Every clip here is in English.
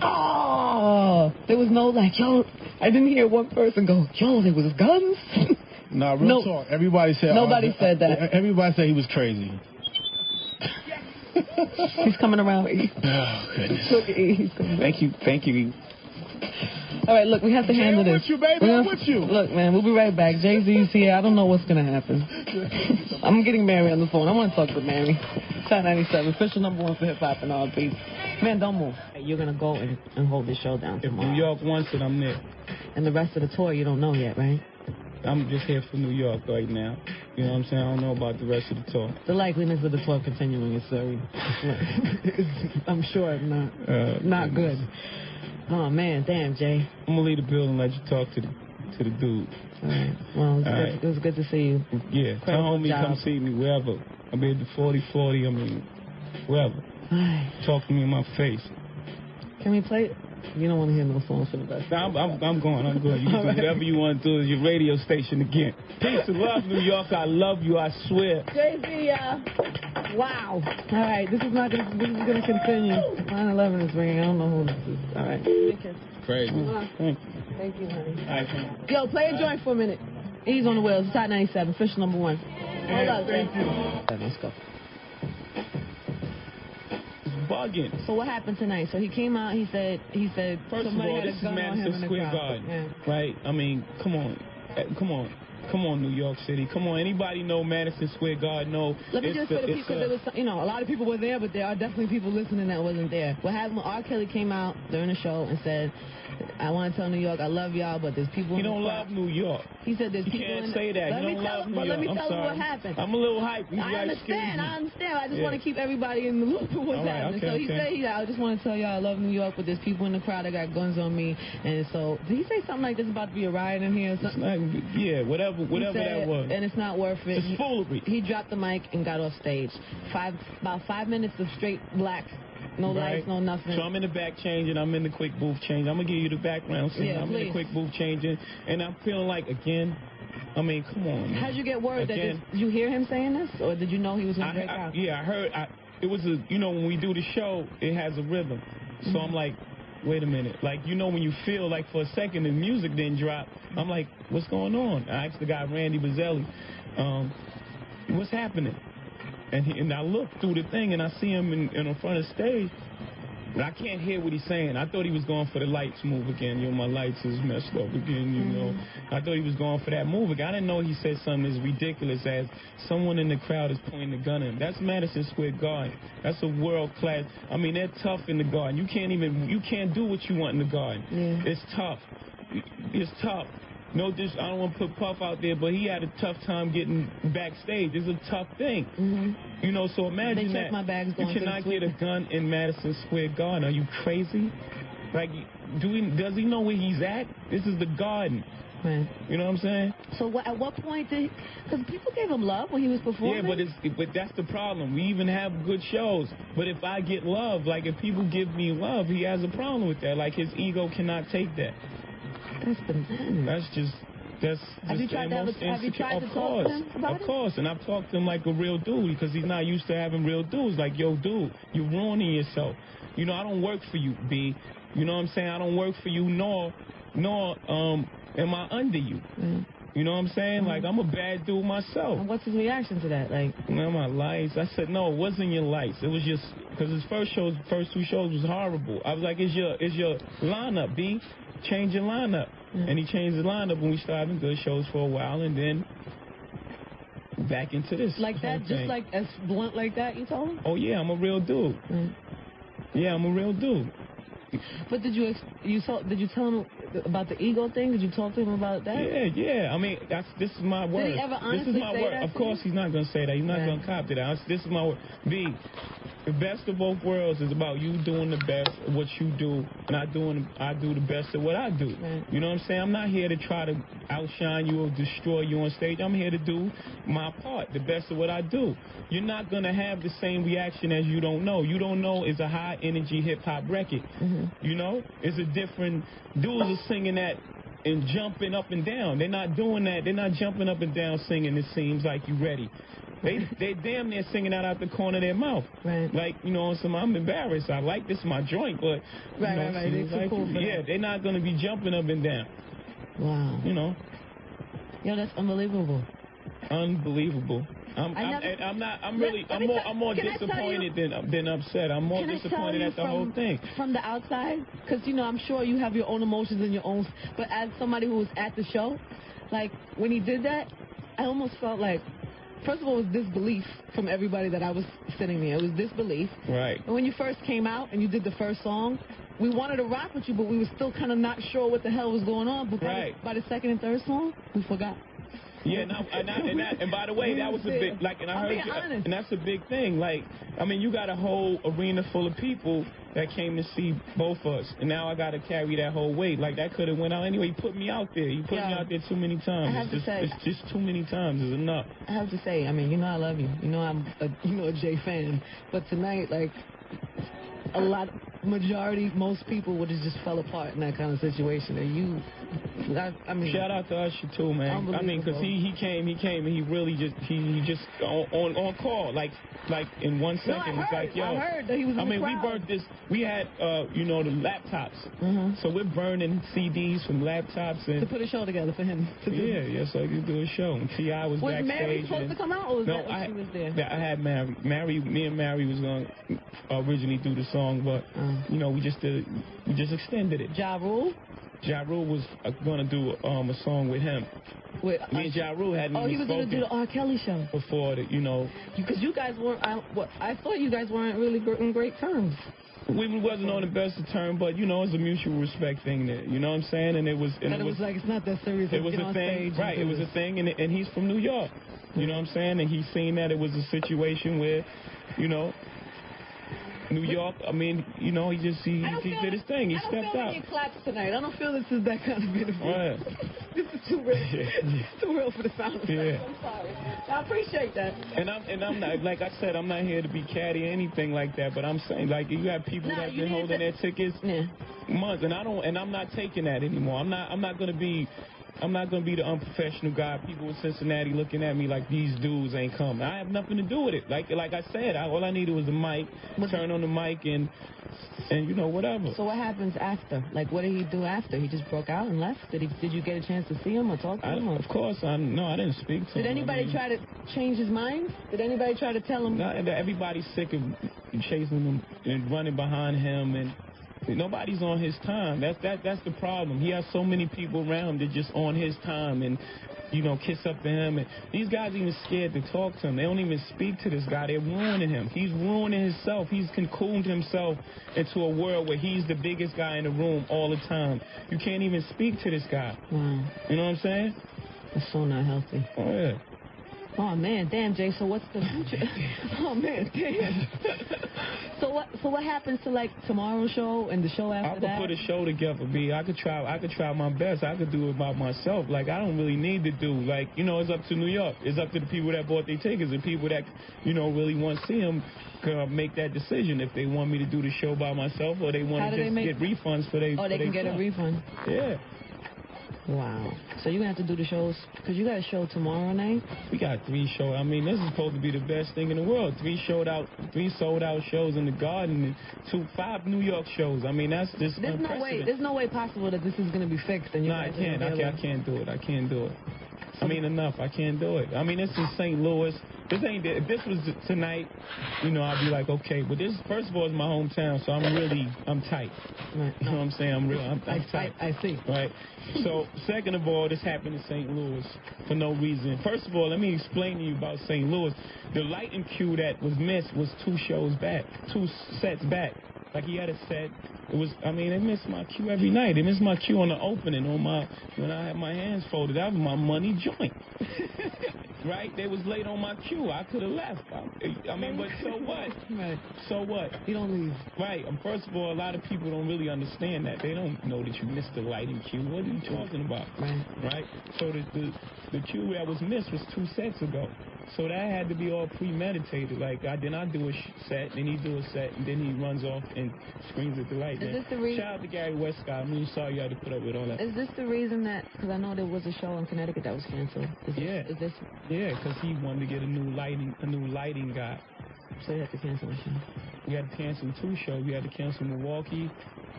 Oh, there was no like, yo, I didn't hear one person go, yo, there was guns. Nah, real talk. Everybody said. Nobody said that. Everybody said he was crazy. He's coming around. Oh, goodness. Look, he's coming. Thank you. All right, look, we have to handle this. I'm with you, baby. I'm with you. Look, man, we'll be right back. Jay-Z's here. I don't know what's going to happen. I'm getting Mary on the phone. I want to talk to Mary. Top 97, official #1 for hip-hop and R&B. Man, don't move. You're going to go and hold this show down tomorrow. If New York wants it, I'm there. And the rest of the tour, you don't know yet, right? I'm just here for New York right now. You know what I'm saying? I don't know about the rest of the tour. The likeliness of the tour continuing is very, I'm sure, not good. Oh, man, damn, Jay. I'm going to leave the building and let you talk to the dude. All right. Well, it was good to see you. Yeah. Tell homie come see me wherever. I'll be at the 4040, I mean, wherever. Talk to me in my face. Can we play it? You don't want to hear no songs for the best. I'm going. You can do whatever you want to do at your radio station again. Peace and love, New York. I love you, I swear. Jay-Z, wow. All right, this is going to continue. 9/11 is ringing. I don't know who this is. All right. Crazy. Thank you, honey. All right, yo, play a joint for a minute. He's on the wheels. Top 97, official #1. Hold up, Jay. Let's go. Bugging. So what happened tonight? So he came out. He said. First of all, this is Madison Square Garden, right? I mean, come on, New York City. Come on, anybody know Madison Square Garden? No. Let me just for the people, there was, a lot of people were there, but there are definitely people listening that wasn't there. What happened when R. Kelly came out during the show and said, I want to tell New York I love y'all, but there's people. You don't love New York. He said there's you people. You can't in say that. You don't love New York. Let me tell him what happened. I'm a little hyped. I understand. I just want to keep everybody in the loop of what's happening. So he said, I just want to tell y'all I love New York, but there's people in the crowd that got guns on me. And so, did he say something like there's about to be a riot in here or something? Whatever that was. And it's not worth it. It's foolery. He dropped the mic and got off stage. About 5 minutes of straight black. No lights, no nothing. So I'm in the back changing. I'm in the quick booth change. I'm going to give you the background scene. I'm in the quick booth changing. And I'm feeling like, again, I mean, come on. Man. How'd you get word that did you hear him saying this? Or did you know he was going to break out? Yeah, I heard. It was when we do the show, it has a rhythm. So I'm like, wait a minute. Like, when you feel like for a second the music didn't drop, I'm like, what's going on? I asked the guy, Randy Bazzelli, what's happening? And I look through the thing, and I see him in front of the stage, but I can't hear what he's saying. I thought he was going for the lights move again. My lights is messed up again, I thought he was going for that move again. I didn't know he said something as ridiculous as someone in the crowd is pointing a gun at him. That's Madison Square Garden. That's a world-class. I mean, they're tough in the Garden. You can't do what you want in the Garden. Yeah. It's tough. It's tough. No, I don't want to put Puff out there, but he had a tough time getting backstage. It's a tough thing. So imagine that. You cannot get a gun in Madison Square Garden. Are you crazy? Like, does he know where he's at? This is the Garden. Right. You know what I'm saying? So at what point because people gave him love when he was performing? Yeah, but that's the problem. We even have good shows. But if I get love, like if people give me love, he has a problem with that. Like his ego cannot take that. That's bananas. Have you tried to talk to him about it? Of course, and I've talked to him like a real dude because he's not used to having real dudes. Like, yo, dude, you're ruining yourself. I don't work for you, B. You know what I'm saying? I don't work for you, nor am I under you. You know what I'm saying? Like, I'm a bad dude myself. And what's his reaction to that? Like, my lights. I said, no, it wasn't your lights. It was just because his first 2 shows was horrible. I was like, it's your lineup, B. Change your lineup. And he changed the lineup when we started having good shows for a while, and then back into this. Like that, just thing. like as blunt like that, you told him? Oh, yeah, I'm a real dude. Yeah, I'm a real dude. But did you tell him about the ego thing? Did you talk to him about that? Yeah. I mean, this is my word. Did he ever honestly This is my say word. that Of course, he's not going to say that. He's not going to cop to that. This is my word. B, the best of both worlds is about you doing the best of what you do, and I do the best of what I do. Right. You know what I'm saying? I'm not here to try to outshine you or destroy you on stage. I'm here to do my part, the best of what I do. You're not going to have the same reaction as You Don't Know. You Don't Know is a high-energy hip-hop record. It's a different... Dudes are singing that and jumping up and down. They're not doing that. They're not jumping up and down singing "It Seems Like You Ready." They damn near singing out the corner of their mouth. Right. Like, you know, I'm embarrassed. I like this my joint, but right, you know, right. They're too cool for yeah, that. they're not gonna be jumping up and down. Wow. You know. Yo, that's unbelievable. Unbelievable. I'm more disappointed than upset. I'm more disappointed at the whole thing. From the outside, because you know, I'm sure you have your own emotions and your own. But as somebody who was at the show, like when he did that, I almost felt like, first of all, it was disbelief from everybody that I was sitting there. It was disbelief. Right. And when you first came out and you did the first song, we wanted to rock with you, but we were still kind of not sure what the hell was going on. But by the second and third song, we forgot. Yeah, and by the way, that was a big, like, and I heard you, and that's a big thing. Like, I mean, you got a whole arena full of people that came to see both of us, and now I got to carry that whole weight. Like, that could have went out anyway. You put me out there. You put me out there too many times. It's just too many times. It's enough. I have to say, I mean, you know I love you. You know I'm a Jay fan. But tonight, like, most people would have just fell apart in that kind of situation. And I mean, shout out to Usher too, man. I mean, because he came, and he really just on call, like in 1 second. It's like, yo, I heard that he was in the crowd. We burnt this. We had, you know, the laptops. So we're burning CDs from laptops and to put a show together for him. Yeah, so he could do a show. And T.I. was backstage. Was Mary supposed to come out, or was that when she was there? Yeah, I had Mary. Me and Mary was going to originally do the song, but you know, we just extended it. Ja Rule? Ja Rule was going to do a song with him. Me and Ja Rule hadn't even he was going to do the R. Kelly show. Before, you know. Because you guys weren't, I thought you guys weren't really in great terms. We wasn't on the best of terms, but, you know, it's a mutual respect thing there. You know what I'm saying? And it was like, it's not that serious. It was a thing, right? It was a thing, and he's from New York. You know what I'm saying? And he's seen that it was a situation where, you know, New York, I mean, you know, he did his thing. He stepped out. I don't feel like claps tonight. I don't feel this is that kind of interview. Right. This is too real. It's too real for the sound effects. Yeah. I'm sorry. I appreciate that. And I'm not, like I said, I'm not here to be catty or anything like that. But I'm saying, like, you have people that's been holding their tickets months, and I'm not taking that anymore. I'm not going to be the unprofessional guy. People in Cincinnati looking at me like these dudes ain't coming. I have nothing to do with it. Like I said, all I needed was a mic, turn on the mic, and you know, whatever. So what happens after? Like, what did he do after? He just broke out and left? Did you get a chance to see him or talk to him? Of course, I didn't speak to him. Did anybody try to change his mind? Did anybody try to tell him? No, everybody's sick of chasing him and running behind him, and nobody's on his time. That's the problem. He has so many people around that just on his time and, you know, kiss up to him. And these guys are even scared to talk to him. They don't even speak to this guy. They're ruining him. He's ruining himself. He's cocooned himself into a world where he's the biggest guy in the room all the time. You can't even speak to this guy. Wow. You know what I'm saying? That's so not healthy. Oh, yeah. Oh, man, damn, Jay, so what's the future? Oh, man, damn. So what happens to, like, tomorrow's show and the show after that? I could put a show together, B. I could try my best. I could do it by myself. Like, I don't really need to do, like, you know, it's up to New York. It's up to the people that bought their tickets and people that, you know, really want to see them make that decision if they want me to do the show by myself or they want to just get refunds for their they can get a refund. Yeah. Wow. So you're going to have to do the shows, because you got a show tomorrow night? We got 3 shows. I mean, this is supposed to be the best thing in the world. 3 sold out shows in the Garden, and 5 New York shows. I mean, that's just unprecedented. There's no way possible that this is going to be fixed. And I can't do it. I can't do it. I mean, enough. I can't do it. I mean, this is St. Louis. If this was tonight, you know, I'd be like, okay. But this, first of all, is my hometown, so I'm tight. Right. You know what I'm saying? I'm tight. I see. Right. So, second of all, this happened in St. Louis for no reason. First of all, let me explain to you about St. Louis. The lighting cue that was missed was 2 sets back. Like, he had a set. They missed my cue every night. They missed my cue on the opening, when I had my hands folded. That was my money joint. Right? They was late on my cue. I could have left. I mean, but so what? Right. So what? You don't leave. Right. First of all, a lot of people don't really understand that. They don't know that you missed the lighting cue. What are you talking about? Right. Right? So the cue that was missed was 2 sets ago. So that had to be all premeditated. Like, then I do a set, then he do a set, and then he runs off and screams at the light. Is this the reason? Shout out to Gary Westcott. I'm really sorry you had to put up with all that. Is this the reason that, because I know there was a show in Connecticut that was canceled. Yeah, because he wanted to get a new lighting guy. So you had to cancel the show. We had to cancel 2 shows. We had to cancel Milwaukee,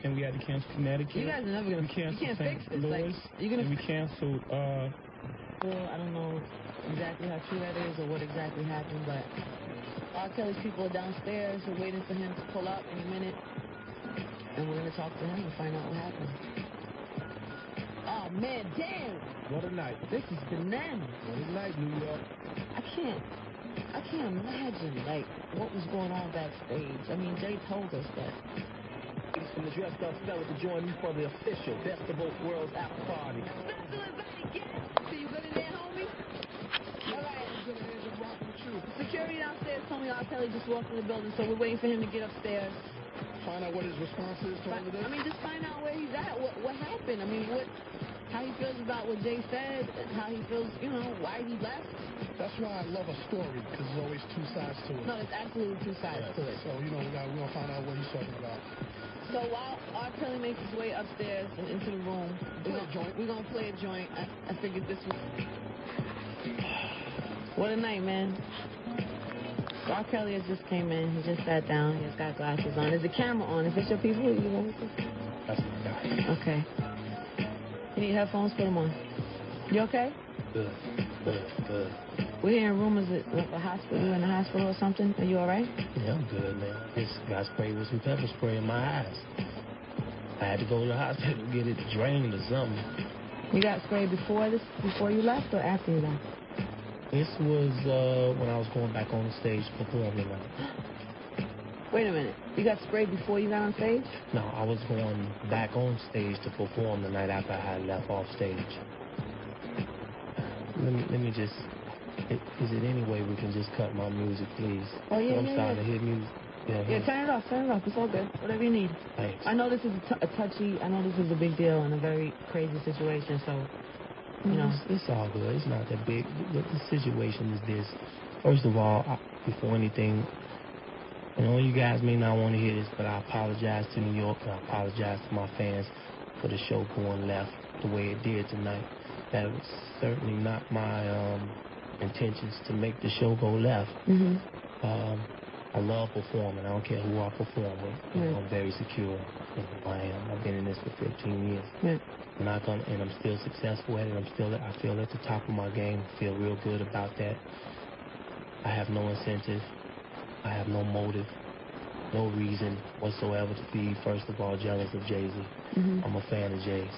and we had to cancel Connecticut. You guys are never gonna. You can't fix this. Louis, you're gonna. And we canceled. Well, I don't know exactly how true that is or what exactly happened, but R. Kelly's people are downstairs. We're waiting for him to pull up any minute, and we're gonna talk to him and find out what happened. Oh man, damn! What a night. This is bananas. What a night, New York. I can't imagine like what was going on backstage. I mean, Jay told us that. Ladies from the Dressed Up Fella to join me for the official Best of Both Worlds after party. Special invited guest. So you good in there, homie? All right. Security downstairs told me R. Kelly just walked in the building, so we're waiting for him to get upstairs. Find out what his response is to all of this. I mean, just find out where he's at. What happened? I mean, how he feels about what Jay said, and how he feels, why he left. That's why I love a story, because there's always 2 sides to it. No, there's absolutely 2 sides to it. So, we're going to find out what he's talking about. So while R. Kelly makes his way upstairs and into the room, we're going to play a joint. I figured this was... What a night, man. R. Kelly has just came in. He just sat down. He's got glasses on. Is the camera on? Is this your people? That's my guy. Okay. You need headphones? Put them on. You okay? Good. We're hearing rumors that the hospital, you're in the hospital or something. Are you all right? Yeah, I'm good, man. Just got sprayed with some pepper spray in my eyes. I had to go to the hospital to get it drained or something. You got sprayed before you left or after you left? This was when I was going back on the stage performing. Wait a minute. You got sprayed before you got on stage? No, I was going back on stage to perform the night after I had left off stage. Let me just... Is it any way we can just cut my music, please? Oh, yeah, I'm starting to hear music. Yeah, turn it off. It's all good. Whatever you need. Thanks. I know this is a touchy... I know this is a big deal and a very crazy situation, so... It's all good. It's not that big. The situation is this. First of all, before anything, you guys may not want to hear this, but I apologize to New York, and I apologize to my fans for the show going left the way it did tonight. That was certainly not my intentions to make the show go left. I love performing. I don't care who I perform with. I'm very secure in who I am. I've been in this for 15 years. And I'm still successful at it. I feel at the top of my game. Feel real good about that. I have no incentive. I have no motive, no reason whatsoever to be, first of all, jealous of Jay-Z. I'm a fan of Jay's.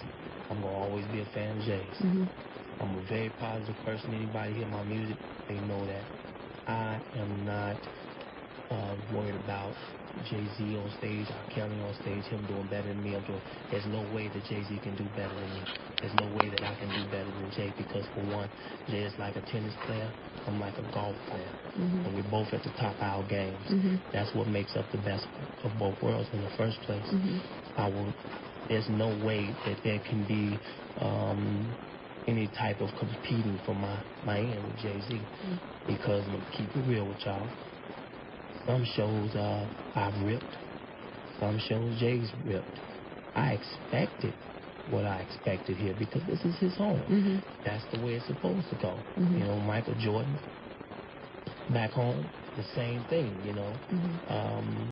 I'm going to always be a fan of Jay's. I'm a very positive person. Anybody hear my music, they know that. I am not worried about Jay-Z on stage, R. Kelly on stage, him doing better than me. There's no way that Jay-Z can do better than me. There's no way that I can do better than Jay, because for one, Jay is like a tennis player, I'm like a golf player. And we're both at the top of our games. That's what makes up the best of both worlds in the first place. There's no way that there can be any type of competing for my end with Jay-Z, because I'm gonna keep it real with y'all. Some shows I've ripped. Some shows Jay's ripped. I expected what I expected here, because this is his home. That's the way it's supposed to go. Michael Jordan, back home, the same thing,